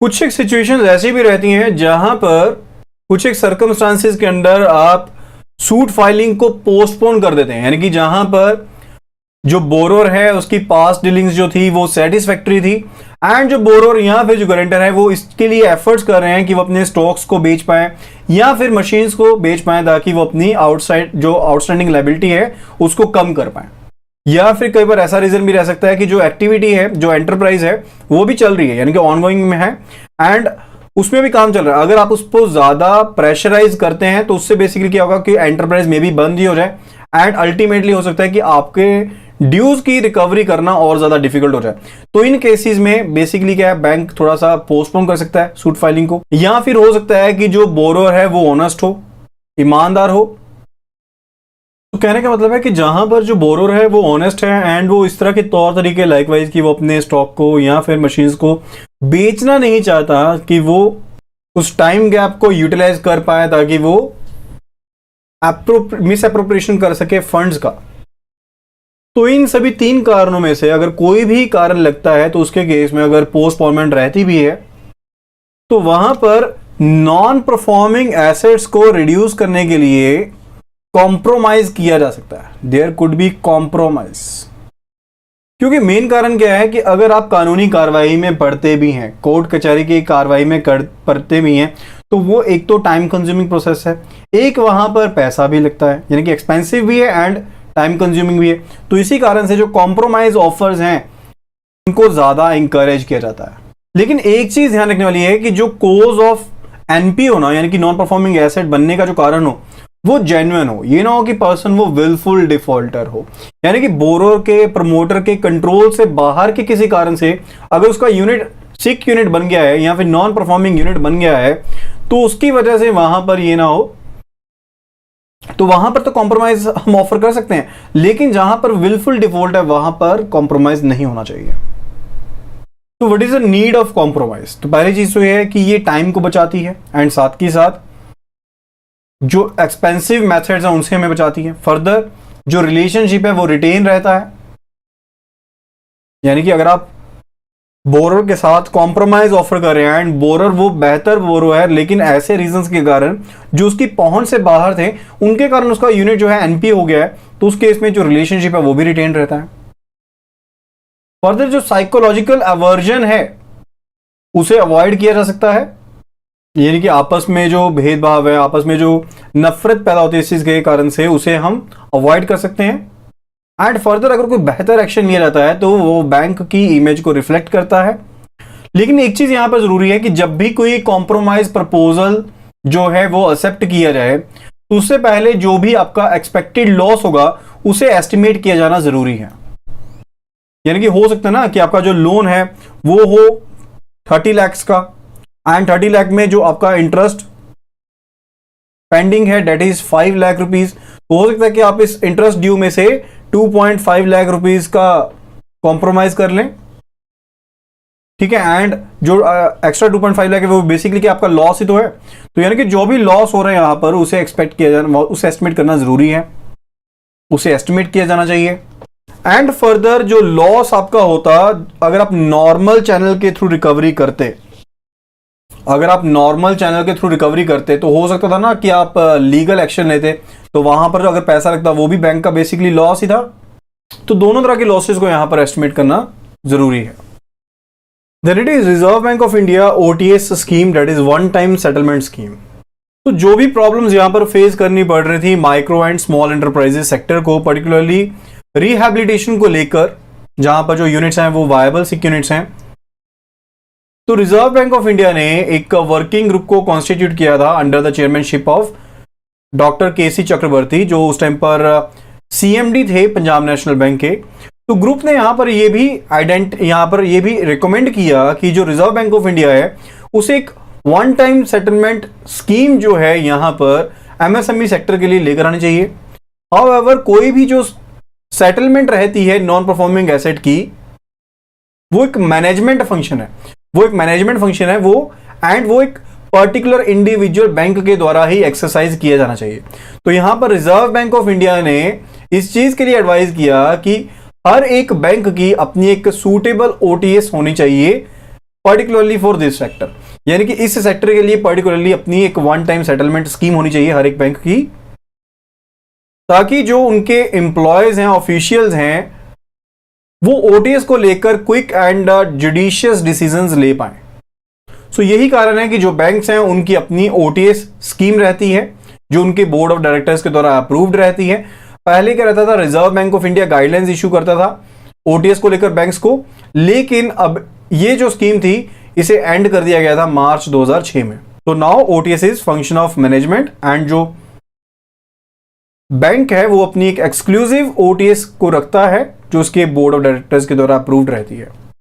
कुछ एक सिचुएशंस ऐसी भी रहती हैं जहां पर कुछ एक सर्कमस्टांसिस के अंदर आप सूट फाइलिंग को पोस्टपोन कर देते हैं, यानी कि जहां पर जो बोरोर है उसकी पास्ट डीलिंग्स जो थी वो सेटिस्फैक्ट्री थी एंड जो बोरोर या फिर जो गारंटर है वो इसके लिए एफर्ट्स कर रहे हैं कि वो अपने स्टॉक्स को बेच पाए या फिर मशीन्स को बेच पाए ताकि वो अपनी आउटस्टैंडिंग लायबिलिटी है उसको कम कर पाए। या फिर कई बार ऐसा रीजन भी रह सकता है कि जो एक्टिविटी है, जो एंटरप्राइज है वो भी चल रही है, यानी कि ऑनगोइंग में है एंड उसमें भी काम चल रहा है। अगर आप उसको ज्यादा प्रेशराइज करते हैं तो उससे बेसिकली क्या होगा कि एंटरप्राइज में भी बंद ही हो जाए एंड अल्टीमेटली हो सकता है कि आपके ड्यूज की रिकवरी करना और ज्यादा डिफिकल्ट हो जाए। तो इन केसेस में बेसिकली क्या है, बैंक थोड़ा सा पोस्टपोन कर सकता है सूट फाइलिंग को, या फिर हो सकता है कि जो बोरोर है वो ऑनेस्ट हो, ईमानदार हो। तो कहने का मतलब है कि जहां पर जो बोरोर है वो ऑनेस्ट है एंड वो इस तरह के तौर तरीके लाइकवाइज कि वो अपने स्टॉक को या फिर मशीन्स को बेचना नहीं चाहता कि वो उस टाइम गैप को यूटिलाइज कर पाए ताकि वो मिस अप्रोप्रिएशन कर सके फंड्स का। तो इन सभी तीन कारणों में से अगर कोई भी कारण लगता है तो उसके केस में अगर पोस्टपोनमेंट रहती भी है तो वहां पर नॉन परफॉर्मिंग एसेट्स को रिड्यूस करने के लिए कॉम्प्रोमाइज किया जा सकता है। देयर कुड बी कॉम्प्रोमाइज, क्योंकि मेन कारण क्या है कि अगर आप कानूनी कार्रवाई में पढ़ते भी हैं, कोर्ट कचहरी की कार्रवाई में पढ़ते भी हैं, तो वो एक तो टाइम कंज्यूमिंग प्रोसेस है, एक वहां पर पैसा भी लगता है, यानी कि एक्सपेंसिव भी है एंड टाइम कंज्यूमिंग भी है। तो इसी कारण से जो कॉम्प्रोमाइज ऑफर्स हैं उनको ज्यादा इंकरेज किया जाता है। लेकिन एक चीज ध्यान रखने वाली है कि जो कोज ऑफ एनपीओ ना, यानी कि नॉन परफॉर्मिंग एसेट बनने का जो कारण हो वो जेन्युइन हो। ये ना हो कि पर्सन वो विलफुल डिफॉल्टर हो, यानी कि बोरोर के प्रमोटर के कंट्रोल से बाहर के किसी कारण से अगर उसका यूनिट सिक यूनिट बन गया है या फिर नॉन परफॉर्मिंग यूनिट बन गया है तो उसकी वजह से वहां पर ये ना हो, तो वहां पर तो कॉम्प्रोमाइज हम ऑफर कर सकते हैं, लेकिन जहां पर विलफुल डिफॉल्ट है वहां पर कॉम्प्रोमाइज नहीं होना चाहिए। तो what is the need of compromise? तो पहली चीज तो ये है कि ये टाइम को बचाती है एंड साथ ही साथ जो एक्सपेंसिव मेथड्स हैं उनसे हमें बचाती है। फर्दर जो रिलेशनशिप है वो रिटेन रहता है, यानी कि अगर आप बोरोर के साथ कॉम्प्रोमाइज ऑफर कर रहे हैं एंड बोरोर वो बेहतर बोरो है लेकिन ऐसे रीजंस के कारण जो उसकी पहुंच से बाहर थे उनके कारण उसका यूनिट जो है एनपी हो गया है, तो उस केस में जो रिलेशनशिप है वो भी रिटेन रहता है। फर्दर जो साइकोलॉजिकल अवर्जन है उसे अवॉइड किया जा सकता है, यानी कि आपस में जो भेदभाव है, आपस में जो नफरत पैदा होती है इस चीज के कारण से उसे हम अवॉइड कर सकते हैं। एंड फर्दर अगर कोई बेहतर एक्शन लिया जाता है तो वो बैंक की इमेज को रिफ्लेक्ट करता है। लेकिन एक चीज यहां पर जरूरी है कि जब भी कोई कॉम्प्रोमाइज प्रपोजल जो है वो एक्सेप्ट किया जाए तो उससे पहले जो भी आपका एक्सपेक्टेड लॉस होगा उसे एस्टिमेट किया जाना जरूरी है। यानी कि हो सकता है ना कि आपका जो लोन है वो हो 30 लाख का एंड 30 लाख में जो आपका इंटरेस्ट पेंडिंग है डेट इज 5 लाख रुपीज, तो हो सकता है कि आप इस इंटरेस्ट ड्यू में से 2.5 लाख रुपीज का कॉम्प्रोमाइज कर लें, ठीक है। एंड जो एक्स्ट्रा 2.5 लाख है वो बेसिकली कि आपका लॉस ही तो है, तो यानी कि जो भी लॉस हो रहा है यहां पर उसे एक्सपेक्ट किया जाना, उसे एस्टिमेट करना जरूरी है, उसे एस्टिमेट किया जाना चाहिए। एंड फर्दर जो लॉस आपका होता अगर आप नॉर्मल चैनल के थ्रू रिकवरी करते, अगर आप नॉर्मल चैनल के थ्रू रिकवरी करते तो हो सकता था ना कि आप लीगल एक्शन लेते, तो वहां पर जो अगर पैसा लगता वो भी बैंक का बेसिकली लॉस ही था। तो दोनों तरह के लॉसेस को यहां पर एस्टिमेट करना जरूरी है। Then it is Reserve Bank of India OTS scheme, that is one time settlement scheme. तो जो भी प्रॉब्लम्स यहां पर फेस करनी पड़ रही थी micro and small enterprises sector को, पर्टिकुलरली रिहैबिलिटेशन को लेकर, जहां पर जो यूनिट्स हैं वो वायबल सिक यूनिट्स हैं, तो रिजर्व बैंक ऑफ इंडिया ने एक वर्किंग ग्रुप को कॉन्स्टिट्यूट किया था under the chairmanship of doctor K C Chakravarti, जो उस टाइम पर सीएमडी थे पंजाब नेशनल बैंक के। तो ग्रुप ने यहां पर ये भी रिकमेंड किया कि जो रिजर्व बैंक ऑफ इंडिया है उसे एक वन टाइम सेटलमेंट स्कीम जो है यहां पर एमएसएमई सेक्टर के लिए लेकर आनी चाहिए। हाउएवर कोई भी जो सेटलमेंट रहती है नॉन परफॉर्मिंग एसेट की वो एक मैनेजमेंट फंक्शन है, वो एक पर्टिकुलर इंडिविजुअल बैंक के द्वारा ही एक्सरसाइज किया जाना चाहिए। तो यहां पर रिजर्व बैंक ऑफ इंडिया ने इस चीज के लिए एडवाइस किया कि हर एक बैंक की अपनी एक सूटेबल ओटीएस होनी चाहिए पर्टिकुलरली फॉर दिस सेक्टर, यानी कि इस सेक्टर के लिए पर्टिकुलरली अपनी एक वन टाइम सेटलमेंट स्कीम होनी चाहिए हर एक बैंक की, ताकि जो उनके एम्प्लॉयज हैं, ऑफिशियल्स हैं, वो ओटीएस को लेकर क्विक एंड जुडिशियस डिसीजंस ले पाए। सो यही कारण है कि जो बैंक्स हैं उनकी अपनी ओटीएस स्कीम रहती है जो उनके बोर्ड ऑफ डायरेक्टर्स के द्वारा अप्रूव्ड रहती है। पहले क्या रहता था, reserve Bank of India guidelines issue करता था ओटीएस को लेकर बैंक्स को, लेकिन अब ये जो स्कीम थी इसे एंड कर दिया गया था मार्च 2006 में। तो now OTS is function of management and जो बैंक है वो अपनी एक एक्सक्लूसिव ओटीएस को रखता है जो उसके बोर्ड ऑफ डायरेक्टर्स के द्वारा अप्रूव्ड रहती है।